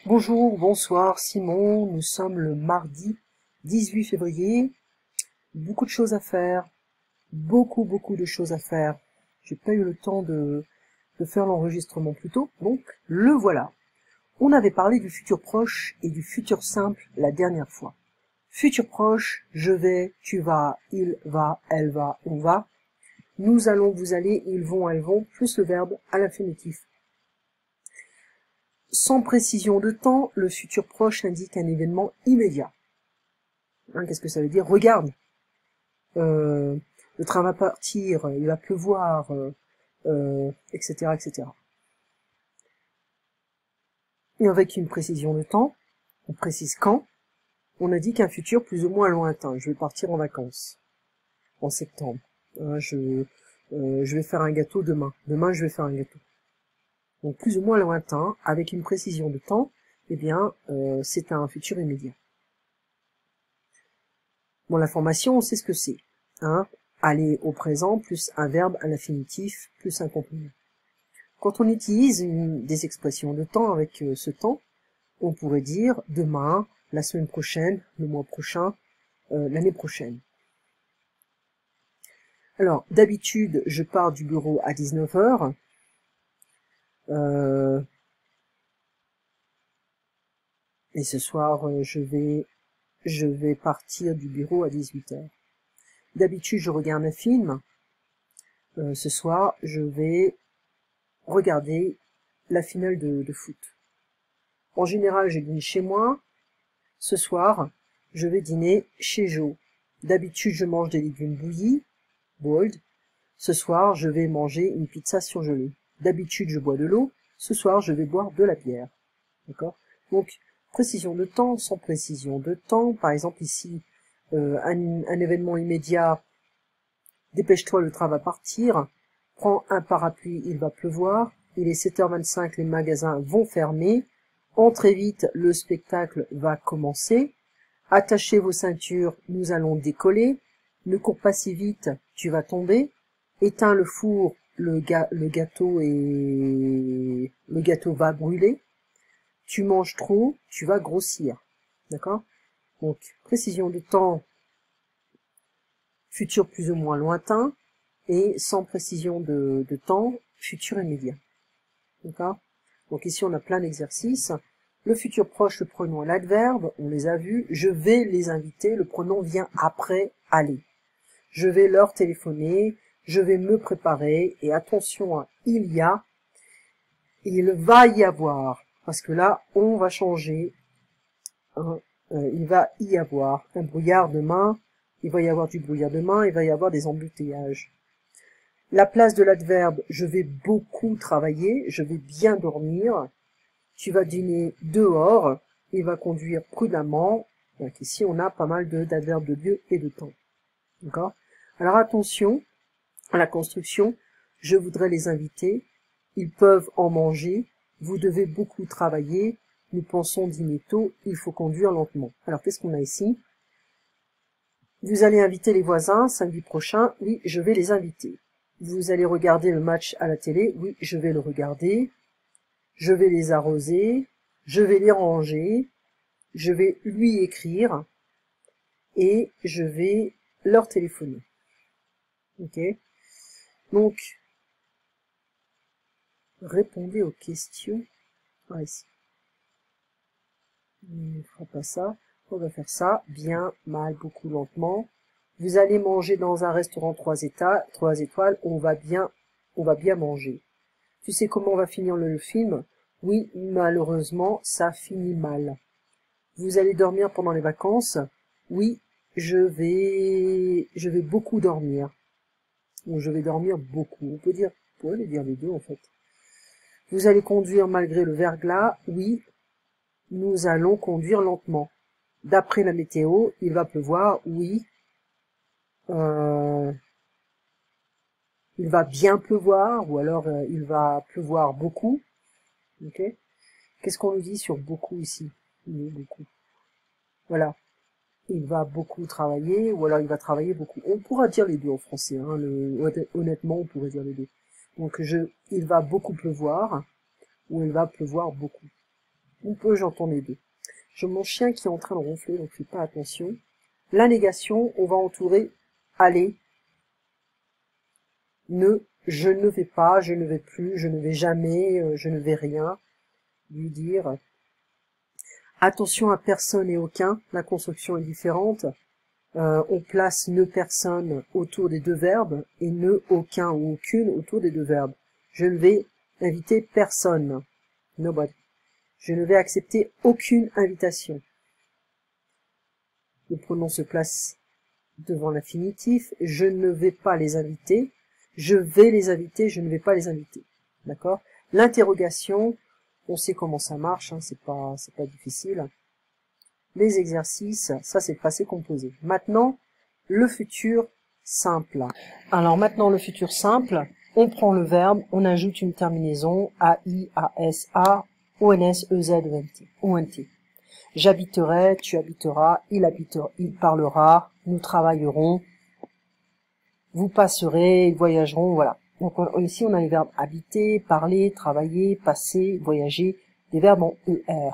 Bonjour, bonsoir Simon, nous sommes le mardi 18 février, beaucoup de choses à faire, beaucoup de choses à faire. J'ai pas eu le temps de faire l'enregistrement plus tôt, donc le voilà. On avait parlé du futur proche et du futur simple la dernière fois. Futur proche, je vais, tu vas, il va, elle va, on va. Nous allons, vous allez, ils vont, elles vont, plus le verbe à l'infinitif. Sans précision de temps, le futur proche indique un événement immédiat. Qu'est-ce que ça veut dire? Regarde, le train va partir, il va pleuvoir, etc., etc. Et avec une précision de temps, on précise quand, on indique un futur plus ou moins lointain. Je vais partir en vacances, en septembre. Je vais faire un gâteau demain. Demain, je vais faire un gâteau. Donc plus ou moins lointain, avec une précision de temps, eh bien, c'est un futur immédiat. Bon, l'information, on sait ce que c'est. Aller au présent, plus un verbe à l'infinitif, plus un complément. Quand on utilise des expressions de temps avec ce temps, on pourrait dire demain, la semaine prochaine, le mois prochain, l'année prochaine. Alors, d'habitude, je pars du bureau à 19 h. Et ce soir, je vais partir du bureau à 18 h. D'habitude, je regarde un film. Ce soir, je vais regarder la finale de foot. En général, je dîne chez moi. Ce soir, je vais dîner chez Joe. D'habitude, je mange des légumes bouillis, boiled. Ce soir, je vais manger une pizza surgelée. D'habitude, je bois de l'eau. Ce soir, je vais boire de la bière. D'accord? Donc, précision de temps, sans précision de temps. Par exemple, ici, un événement immédiat. Dépêche-toi, le train va partir. Prends un parapluie, il va pleuvoir. Il est 7h25, les magasins vont fermer. Entrez vite, le spectacle va commencer. Attachez vos ceintures, nous allons décoller. Ne cours pas si vite, tu vas tomber. Éteins le four, le gâteau va brûler. Tu manges trop, tu vas grossir. D'accord? Donc, précision de temps, futur plus ou moins lointain, et sans précision de temps, futur immédiat. D'accord? Donc ici, on a plein d'exercices. Le futur proche, le pronom et l'adverbe, on les a vus. Je vais les inviter, le pronom vient après aller. Je vais leur téléphoner, je vais me préparer, et attention, il y a, il va y avoir, parce que là, on va changer, il va y avoir un brouillard demain, il va y avoir du brouillard demain, il va y avoir des embouteillages. La place de l'adverbe, je vais beaucoup travailler, je vais bien dormir. Tu vas dîner dehors, il va conduire prudemment. Donc ici, on a pas mal d'adverbes de lieu et de temps. D'accord? Alors attention à la construction. Je voudrais les inviter. Ils peuvent en manger. Vous devez beaucoup travailler. Nous pensons dîner tôt. Il faut conduire lentement. Alors qu'est-ce qu'on a ici? Vous allez inviter les voisins samedi prochain. Oui, je vais les inviter. Vous allez regarder le match à la télé. Oui, je vais le regarder. Je vais les arroser. Je vais les ranger. Je vais lui écrire. Et je vais leur téléphoner. Ok? Donc, répondez aux questions. Ah, ici. On ne fera pas ça. On va faire ça. Bien, mal, beaucoup, lentement. Vous allez manger dans un restaurant 3 étoiles. On va bien manger. Tu sais comment va finir le film? Oui, malheureusement, ça finit mal. Vous allez dormir pendant les vacances? Oui, je vais beaucoup dormir. Ou je vais dormir beaucoup. On pourrait les dire les deux, en fait. Vous allez conduire malgré le verglas? Oui, nous allons conduire lentement. D'après la météo, il va pleuvoir? Oui. Il va bien pleuvoir, ou alors il va pleuvoir beaucoup. Ok? Qu'est-ce qu'on nous dit sur beaucoup ici? Oui, beaucoup. Voilà. Il va beaucoup travailler, ou alors il va travailler beaucoup. On pourra dire les deux en français, honnêtement, on pourrait dire les deux. Donc il va beaucoup pleuvoir, ou il va pleuvoir beaucoup. ou peu, j'entends les deux. J'ai mon chien qui est en train de ronfler, donc fais pas attention. La négation, on va entourer aller, ne, je ne vais pas, je ne vais plus, je ne vais jamais, je ne vais rien. Lui dire attention à personne et aucun, la construction est différente. On place ne personne autour des deux verbes et ne aucun ou aucune autour des deux verbes. Je ne vais inviter personne. Nobody. Je ne vais accepter aucune invitation. Le pronom se place devant l'infinitif. Je ne vais pas les inviter. Je vais les inviter, je ne vais pas les inviter. D'accord? L'interrogation, on sait comment ça marche, hein, c'est pas difficile. Les exercices, ça c'est le passé composé. Maintenant, le futur simple. Alors maintenant, le futur simple, on prend le verbe, on ajoute une terminaison AI, AS, A, ONS, EZ, ONT. J'habiterai, tu habiteras, il parlera, nous travaillerons, vous passerez, ils voyageront, voilà. Donc ici, on a les verbes habiter, parler, travailler, passer, voyager, des verbes en ER.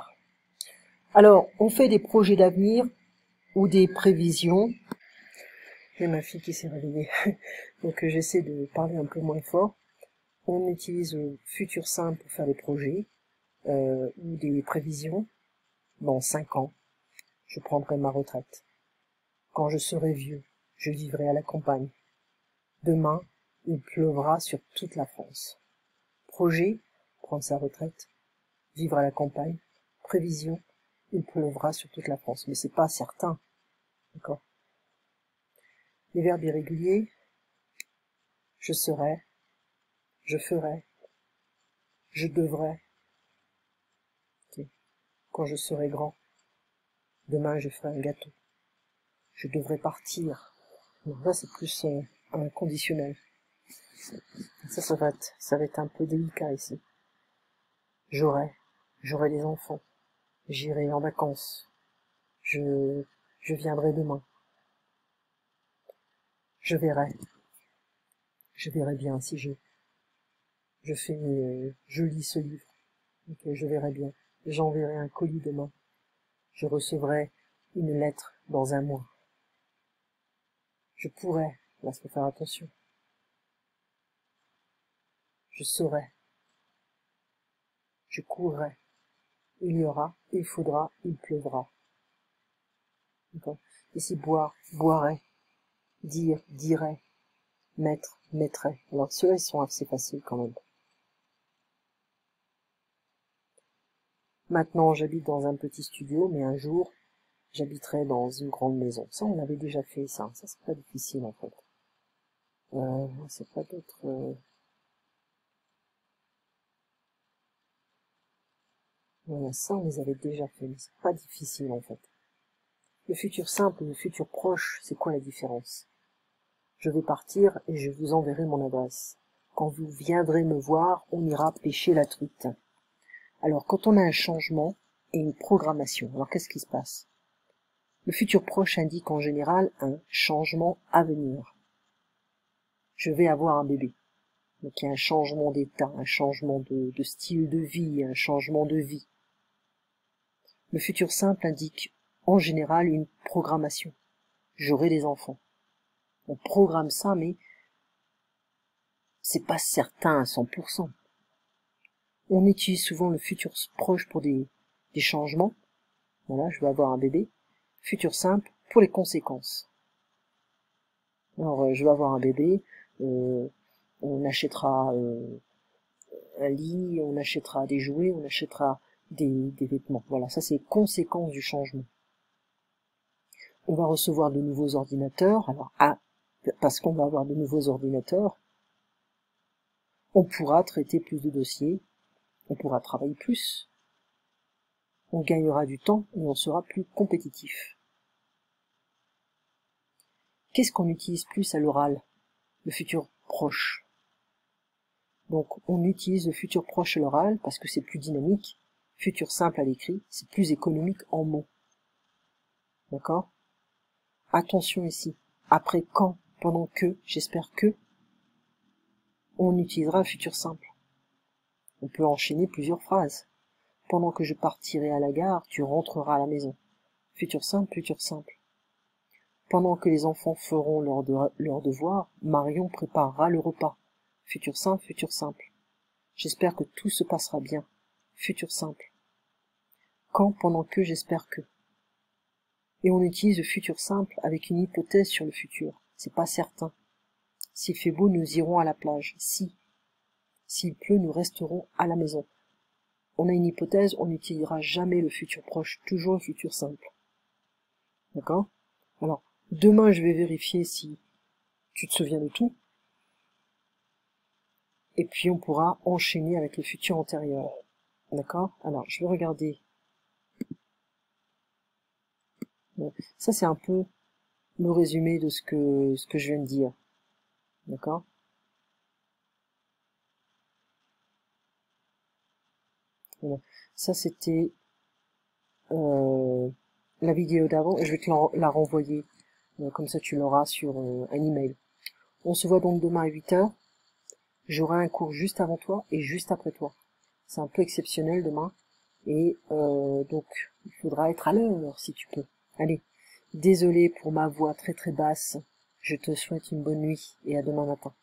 Alors, on fait des projets d'avenir ou des prévisions. J'ai ma fille qui s'est réveillée, donc j'essaie de parler un peu moins fort. On utilise le futur simple pour faire des projets ou des prévisions. Dans 5 ans, je prendrai ma retraite. Quand je serai vieux, je vivrai à la campagne. Demain, il pleuvra sur toute la France. Projet, prendre sa retraite, vivre à la campagne. Prévision, il pleuvra sur toute la France. Mais c'est pas certain. D'accord? Les verbes irréguliers, je serai, je ferai, je devrais. Okay. Quand je serai grand, demain je ferai un gâteau. Je devrais partir. Donc là, c'est plus un conditionnel. Ça va être un peu délicat ici. J'aurai des enfants. J'irai en vacances. Je viendrai demain. Je verrai bien si je lis ce livre. Okay, je verrai bien. J'enverrai un colis demain. Je recevrai une lettre dans 1 mois. Je pourrais, là, faut faire attention. Je saurai. Je courrai. Il y aura, il faudra, il pleuvra. D'accord. Ici, boire, boirai. Dire, dirai. Mettre, mettrai. Alors, ceux-là, ils sont assez faciles quand même. Maintenant, j'habite dans un petit studio, mais un jour, j'habiterai dans une grande maison. Ça, on avait déjà fait ça. Ça, c'est pas difficile, en fait. C'est pas d'autres... Voilà, ça, on les avait déjà fait, mais c'est pas difficile, en fait. Le futur simple et le futur proche, c'est quoi la différence? Je vais partir et je vous enverrai mon adresse. Quand vous viendrez me voir, on ira pêcher la truite. Alors, quand on a un changement et une programmation, alors qu'est-ce qui se passe? Le futur proche indique en général un changement à venir. Je vais avoir un bébé. Donc il y a un changement d'état, un changement de style de vie, un changement de vie. Le futur simple indique en général une programmation. J'aurai des enfants. On programme ça, mais c'est pas certain à 100%. On utilise souvent le futur proche pour des changements. Voilà, je vais avoir un bébé. Futur simple pour les conséquences. Alors, je vais avoir un bébé, on achètera un lit, on achètera des jouets, on achètera des vêtements. Voilà, ça c'est conséquence du changement. On va recevoir de nouveaux ordinateurs. Alors, parce qu'on va avoir de nouveaux ordinateurs, on pourra traiter plus de dossiers, on pourra travailler plus, on gagnera du temps et on sera plus compétitif. Qu'est-ce qu'on utilise plus à l'oral? Le futur proche. Donc, on utilise le futur proche à l'oral parce que c'est plus dynamique. Futur simple à l'écrit, c'est plus économique en mots. D'accord? Attention ici. Après quand, pendant que, j'espère que, on utilisera un futur simple. On peut enchaîner plusieurs phrases. Pendant que je partirai à la gare, tu rentreras à la maison. Futur simple, futur simple. Pendant que les enfants feront leur devoir, Marion préparera le repas. Futur simple, futur simple. J'espère que tout se passera bien. Futur simple. Quand, pendant que, j'espère que. Et on utilise le futur simple avec une hypothèse sur le futur. C'est pas certain. S'il fait beau, nous irons à la plage. Si. S'il pleut, nous resterons à la maison. On a une hypothèse, on n'utilisera jamais le futur proche, toujours le futur simple. D'accord? Alors, demain, je vais vérifier si tu te souviens de tout. Et puis, on pourra enchaîner avec le futur antérieur. D'accord? Alors, je vais regarder. Bon, ça, c'est un peu le résumé de ce que je viens de dire. D'accord? Voilà. Ça, c'était la vidéo d'avant. Et je vais te la renvoyer. Comme ça, tu l'auras sur un email. On se voit donc demain à 8 h. J'aurai un cours juste avant toi et juste après toi. C'est un peu exceptionnel demain. Et donc, il faudra être à l'heure si tu peux. Allez, désolé pour ma voix très très basse. Je te souhaite une bonne nuit et à demain matin.